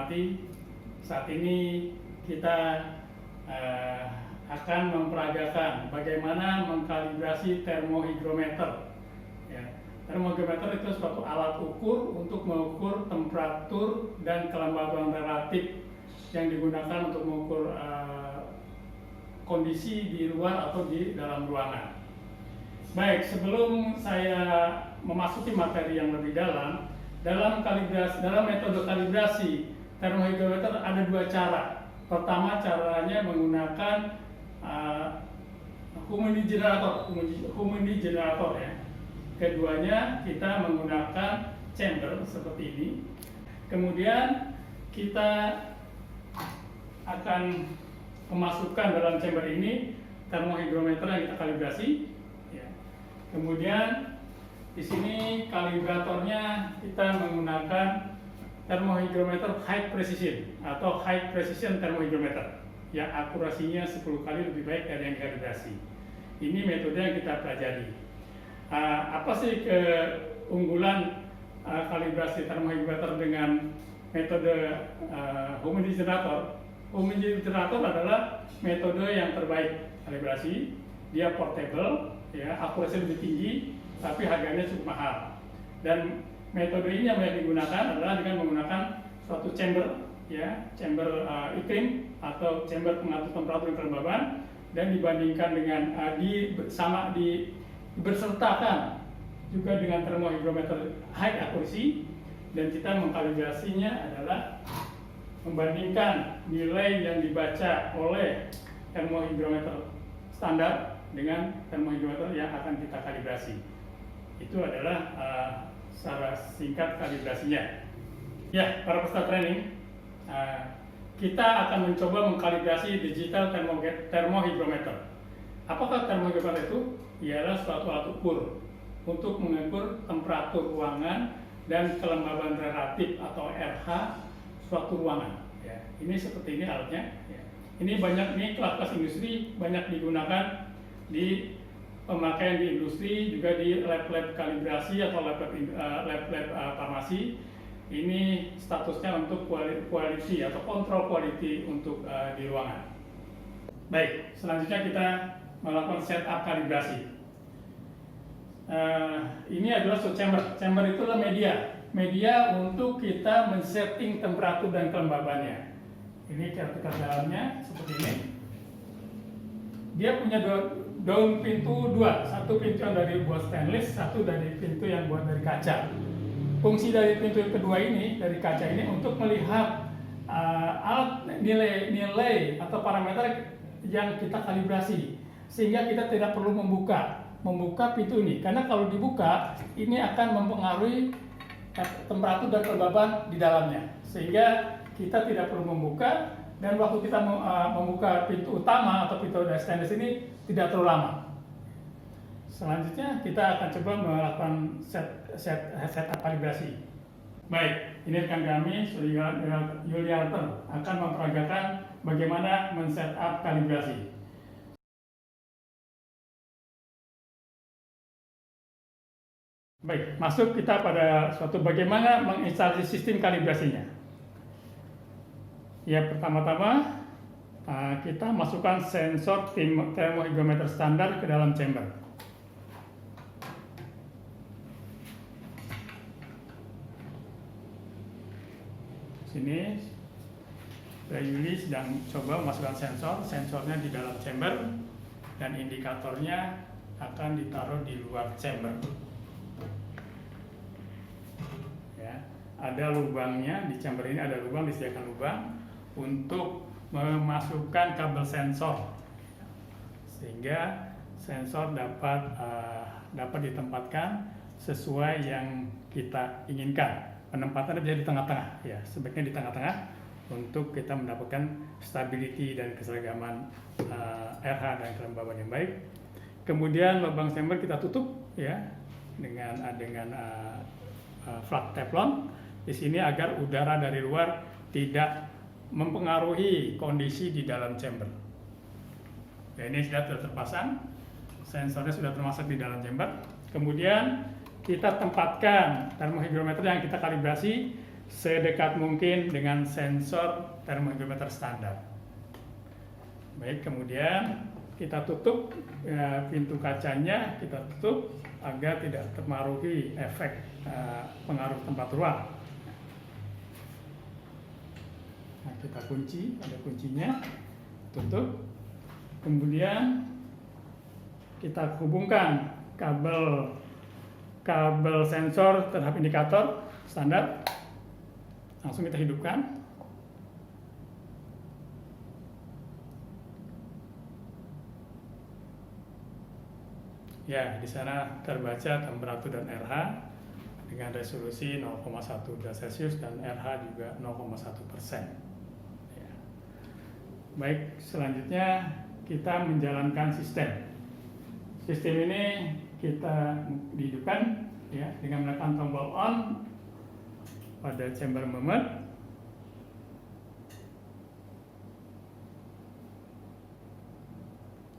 hormati, saat ini kita akan memperagakan bagaimana mengkalibrasi termohigrometer. Ya. Termohigrometer itu suatu alat ukur untuk mengukur temperatur dan kelembaban relatif yang digunakan untuk mengukur kondisi di luar atau di dalam ruangan. Baik, sebelum saya memasuki materi yang lebih dalam, dalam metode kalibrasi termohigrometer ada dua cara. Pertama, caranya menggunakan humidity generator ya. Keduanya kita menggunakan chamber seperti ini. Kemudian kita akan memasukkan dalam chamber ini termohigrometer yang kita kalibrasi. Ya. Kemudian di sini kalibratornya kita menggunakan termohigrometer high precision atau high precision termohigrometer yang akurasinya 10 kali lebih baik dari yang dikalibrasi. Ini metode yang kita pelajari. Apa sih keunggulan kalibrasi termohigrometer dengan metode humidity generator? Humidity generator adalah metode yang terbaik kalibrasi. Dia portable, ya, akurasi lebih tinggi, tapi harganya cukup mahal. Dan metode ini yang banyak digunakan adalah dengan menggunakan suatu chamber, ya, chamber iklim atau chamber pengatur temperatur dan kelembaban, dan dibandingkan dengan bersertakan juga dengan termohigrometer high accuracy, dan kita mengkalibrasinya adalah membandingkan nilai yang dibaca oleh termohigrometer standar dengan termohigrometer yang akan kita kalibrasi. Itu adalah secara singkat kalibrasinya. Ya, para peserta training, kita akan mencoba mengkalibrasi digital termohigrometer. Apakah termohigrometer itu? Ialah suatu alat ukur untuk mengukur temperatur ruangan dan kelembaban relatif atau RH suatu ruangan. Ya, ini seperti ini alatnya. Ya. Ini kelas industri banyak digunakan di pemakaian di industri, juga di lab-lab kalibrasi atau lab-lab farmasi. Ini statusnya untuk quality atau control quality untuk di ruangan. Baik, selanjutnya kita melakukan setup kalibrasi. Ini adalah chamber. Chamber itu adalah media untuk kita men-setting temperatur dan kelembabannya. Ini kita dalamnya seperti ini. Dia punya daun pintu dua, satu pintu yang dari buat stainless, satu dari pintu yang buat dari kaca. Fungsi dari pintu kedua ini, dari kaca ini, untuk melihat nilai atau parameter yang kita kalibrasi, sehingga kita tidak perlu membuka pintu ini, karena kalau dibuka ini akan mempengaruhi temperatur dan kelembaban di dalamnya, sehingga kita tidak perlu membuka, dan waktu kita membuka pintu utama atau pintu dari stainless ini tidak terlalu lama. Selanjutnya kita akan coba melakukan setup kalibrasi. Baik, ini rekan kami Yuliarto akan memperagakan bagaimana men-setup kalibrasi. Baik, masuk kita pada suatu bagaimana menginstalasi sistem kalibrasinya. Ya, pertama-tama kita masukkan sensor termohigrometer standar ke dalam chamber. Sini, Yuli sedang coba memasukkan sensornya di dalam chamber, dan indikatornya akan ditaruh di luar chamber. Ya, ada lubangnya di chamber ini, ada lubang, disediakan lubang untuk memasukkan kabel sensor, sehingga sensor dapat ditempatkan sesuai yang kita inginkan. Penempatannya bisa di tengah-tengah, ya, sebaiknya di tengah-tengah untuk kita mendapatkan stability dan keseragaman RH dan kelembaban yang baik. Kemudian lubang chamber kita tutup, ya, dengan flap teflon di sini agar udara dari luar tidak mempengaruhi kondisi di dalam chamber. Ya, ini sudah terpasang, sensornya sudah termasuk di dalam chamber. Kemudian kita tempatkan termohigrometer yang kita kalibrasi sedekat mungkin dengan sensor termohigrometer standar. Baik, kemudian kita tutup pintu kacanya, kita tutup agar tidak terpengaruhi efek pengaruh tempat ruang. Nah, kita kunci, ada kuncinya, tutup. Kemudian kita hubungkan kabel sensor terhadap indikator standar. Langsung kita hidupkan. Ya, di sana terbaca temperatur dan RH dengan resolusi 0,1 derajat Celcius dan RH juga 0,1%. Ya. Baik, selanjutnya kita menjalankan sistem. Sistem ini kita dihidupkan ya dengan menekan tombol on pada chamber memet.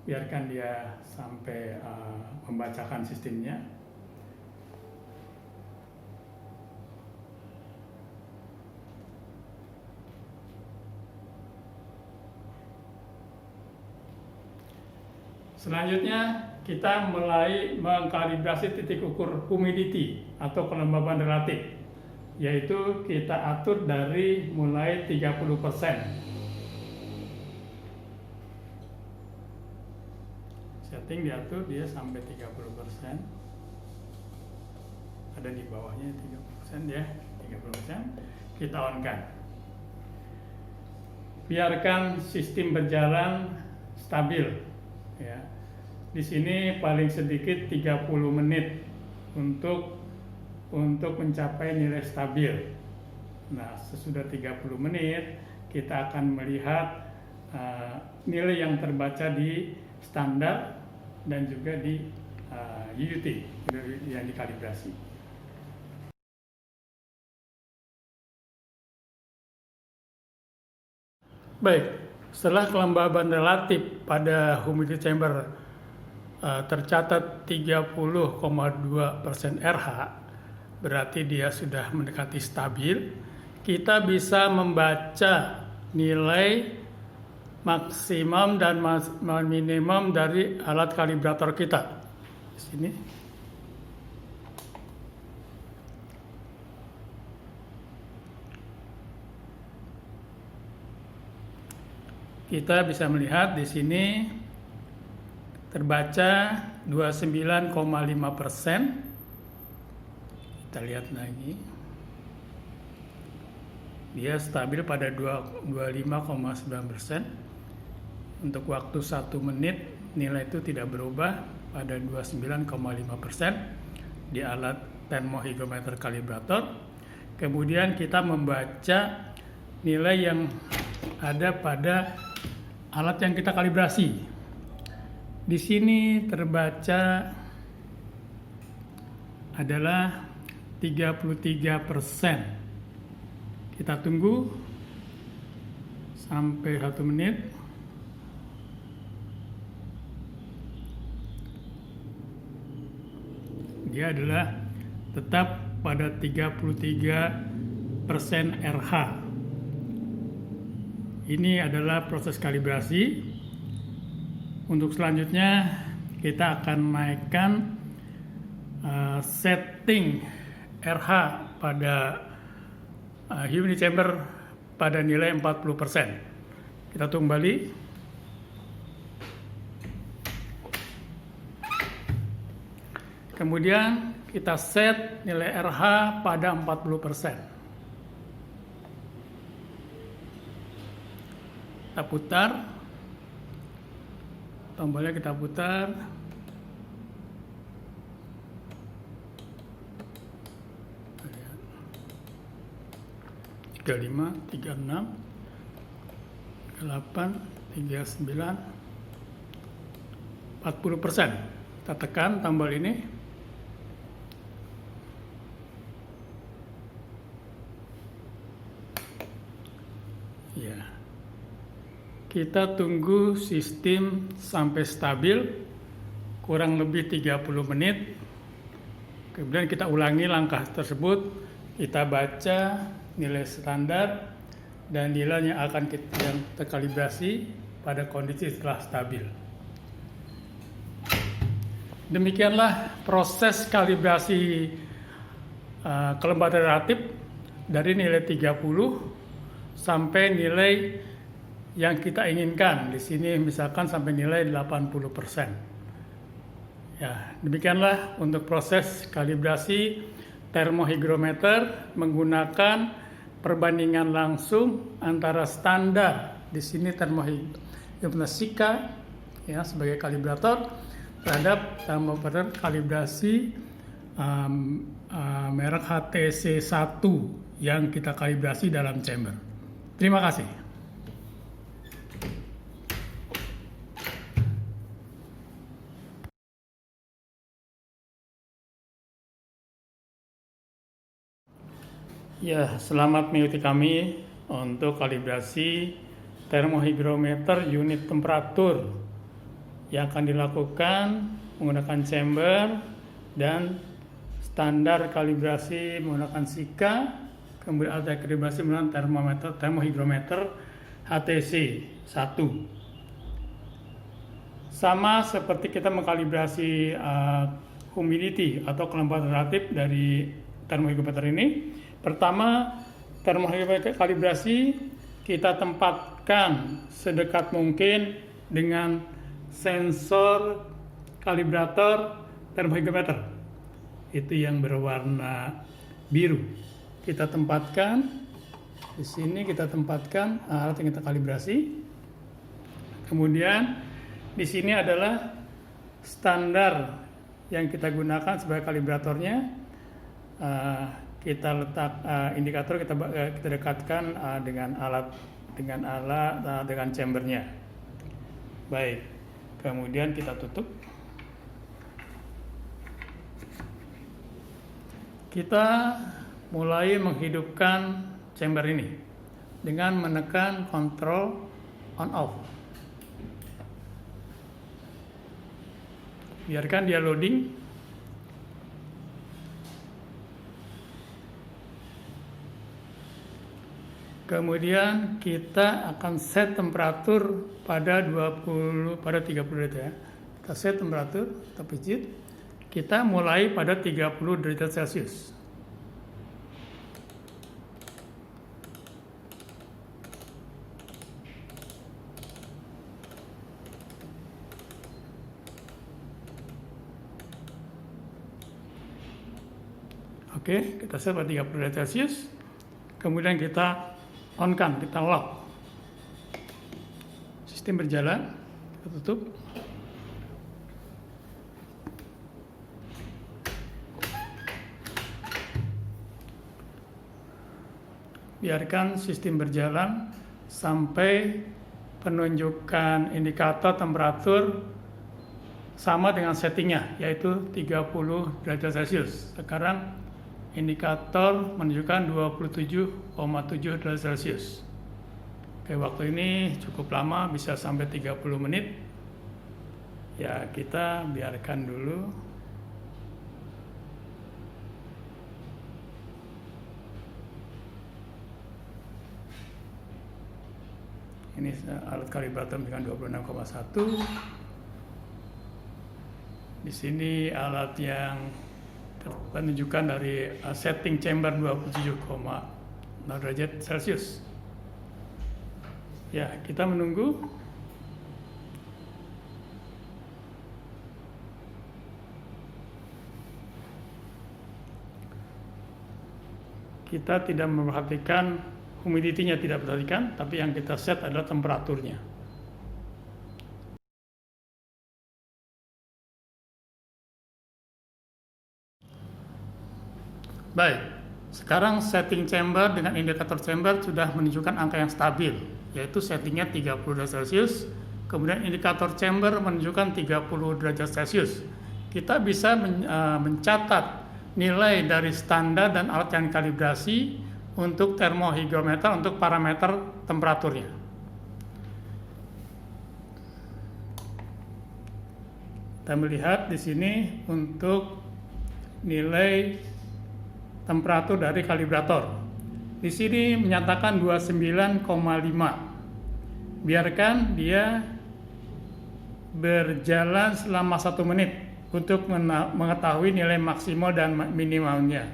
Biarkan dia sampai membacakan sistemnya. Selanjutnya kita mulai mengkalibrasi titik ukur humidity atau kelembaban relatif, yaitu kita atur dari mulai 30%. Setting diatur dia sampai 30%. Ada di bawahnya 30% ya, 30%. Kita on-kan. Biarkan sistem berjalan stabil ya. Di sini paling sedikit 30 menit untuk mencapai nilai stabil. Nah, sesudah 30 menit kita akan melihat nilai yang terbaca di standar dan juga di UUT yang dikalibrasi. Baik, setelah kelembaban relatif pada humidity chamber tercatat 30,2% RH, berarti dia sudah mendekati stabil. Kita bisa membaca nilai maksimum dan minimum dari alat kalibrator kita. Di sini. Kita bisa melihat di sini terbaca 29,5%. Kita lihat lagi. Dia stabil pada 25,9%. Untuk waktu 1 menit nilai itu tidak berubah pada 29,5% di alat termohigrometer kalibrator. Kemudian kita membaca nilai yang ada pada alat yang kita kalibrasi. Di sini terbaca adalah 33%. Kita tunggu sampai 1 menit. Dia adalah tetap pada 33% RH. Ini adalah proses kalibrasi. Untuk selanjutnya kita akan naikkan setting RH pada humidity chamber pada nilai 40%. Kita tunggu kembali. Kemudian kita set nilai RH pada 40%. Kita putar. Tombolnya kita putar. Tiga 35, 36, 38, 39, 40%. Kita tekan tombol ini. Ya. Kita tunggu sistem sampai stabil kurang lebih 30 menit. Kemudian kita ulangi langkah tersebut. Kita baca nilai standar dan nilai yang akan yang terkalibrasi pada kondisi setelah stabil. Demikianlah proses kalibrasi kelembapan relatif dari nilai 30 sampai nilai yang kita inginkan. Di sini misalkan sampai nilai 80%. Ya, demikianlah untuk proses kalibrasi termohygrometer menggunakan perbandingan langsung antara standar, di sini termohygrometer Sika ya sebagai kalibrator, terhadap termometer kalibrasi merek HTC 1 yang kita kalibrasi dalam chamber. Terima kasih. Ya, selamat mengikuti kami untuk kalibrasi termohygrometer unit temperatur yang akan dilakukan menggunakan chamber dan standar kalibrasi menggunakan Sika, kemudian alat kalibrasi menggunakan termohygrometer HTC 1. Sama seperti kita mengkalibrasi humidity atau kelembapan relatif dari termohygrometer ini. Pertama, termohygrometer kalibrasi kita tempatkan sedekat mungkin dengan sensor kalibrator termohygrometer. Itu yang berwarna biru. Kita tempatkan di sini, kita tempatkan alat yang kita kalibrasi. Kemudian di sini adalah standar yang kita gunakan sebagai kalibratornya. Kita letak indikator, kita dekatkan dengan chambernya. Baik, kemudian kita tutup. Kita mulai menghidupkan chamber ini dengan menekan kontrol on off. Biarkan dia loading. Kemudian kita akan set temperatur pada 30 derajat ya. Kita set temperatur, kita pijit. Kita mulai pada 30 derajat Celcius. Oke, kita set pada 30 derajat Celcius. Kemudian kita on-kan, kita lock. Sistem berjalan, kita tutup. Biarkan sistem berjalan sampai penunjukan indikator temperatur sama dengan settingnya, yaitu 30 derajat Celcius. Sekarang indikator menunjukkan 27,7 derajat Celcius. Oke, waktu ini cukup lama, bisa sampai 30 menit. Ya, kita biarkan dulu. Ini alat kalibrator dengan 26,1. Di sini alat yang menunjukkan dari setting chamber 27,0 derajat Celcius. Ya, kita menunggu. Kita tidak memperhatikan humidity-nya, tidak perhatikan, tapi yang kita set adalah temperaturnya. Baik, sekarang setting chamber dengan indikator chamber sudah menunjukkan angka yang stabil, yaitu settingnya 30 derajat Celcius, kemudian indikator chamber menunjukkan 30 derajat Celcius. Kita bisa mencatat nilai dari standar dan alat yang kalibrasi untuk termohygrometer untuk parameter temperaturnya. Kita melihat di sini untuk nilai temperatur dari kalibrator. di sini menyatakan 29,5. Biarkan dia berjalan selama 1 menit untuk mengetahui nilai maksimal dan minimalnya.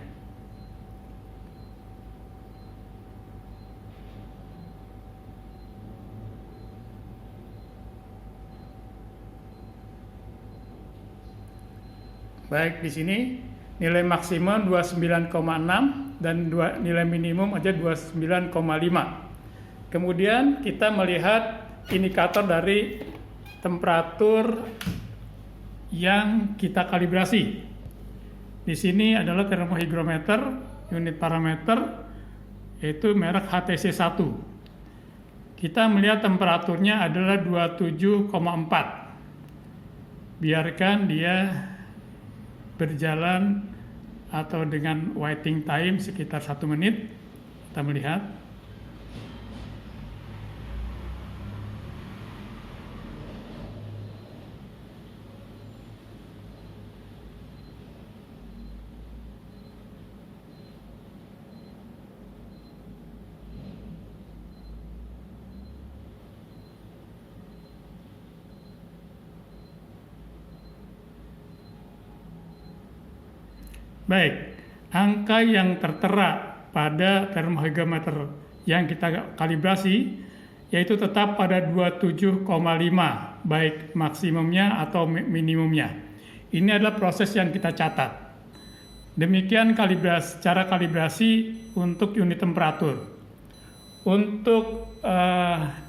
Baik, di sini nilai maksimal 29,6 dan nilai minimum aja 29,5. Kemudian kita melihat indikator dari temperatur yang kita kalibrasi. Di sini adalah termohigrometer, unit parameter, yaitu merek HTC 1. Kita melihat temperaturnya adalah 27,4. Biarkan dia berjalan atau dengan waiting time sekitar 1 menit. Kita melihat. Baik, angka yang tertera pada termohigrometer yang kita kalibrasi yaitu tetap pada 27,5 baik maksimumnya atau minimumnya. Ini adalah proses yang kita catat. Demikian cara kalibrasi untuk unit temperatur. Untuk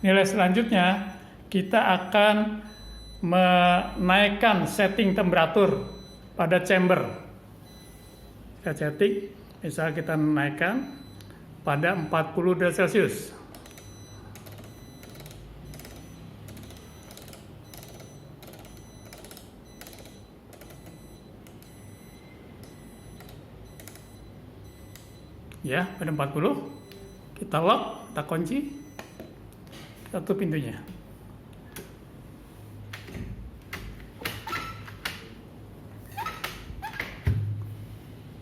nilai selanjutnya kita akan menaikkan setting temperatur pada chamber. Kita setting, misalnya kita menaikkan pada 40 derajat Celcius. Ya, pada 40. Kita lock, kita kunci, kita tutup pintunya.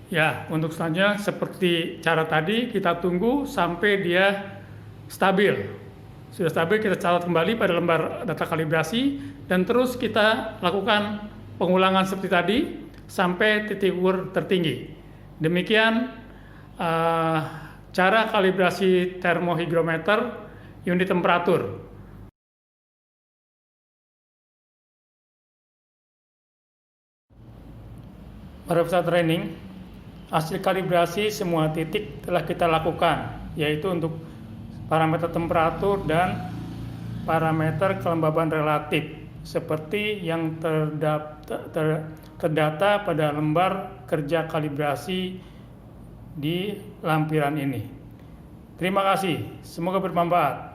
Ya, untuk selanjutnya seperti cara tadi, kita tunggu sampai dia stabil. Sudah stabil, kita catat kembali pada lembar data kalibrasi dan terus kita lakukan pengulangan seperti tadi sampai titik ukur tertinggi. Demikian cara kalibrasi termohigrometer unit temperatur. Pada peserta training, hasil kalibrasi semua titik telah kita lakukan, yaitu untuk parameter temperatur dan parameter kelembaban relatif, seperti yang terdata pada lembar kerja kalibrasi di lampiran ini. Terima kasih, semoga bermanfaat.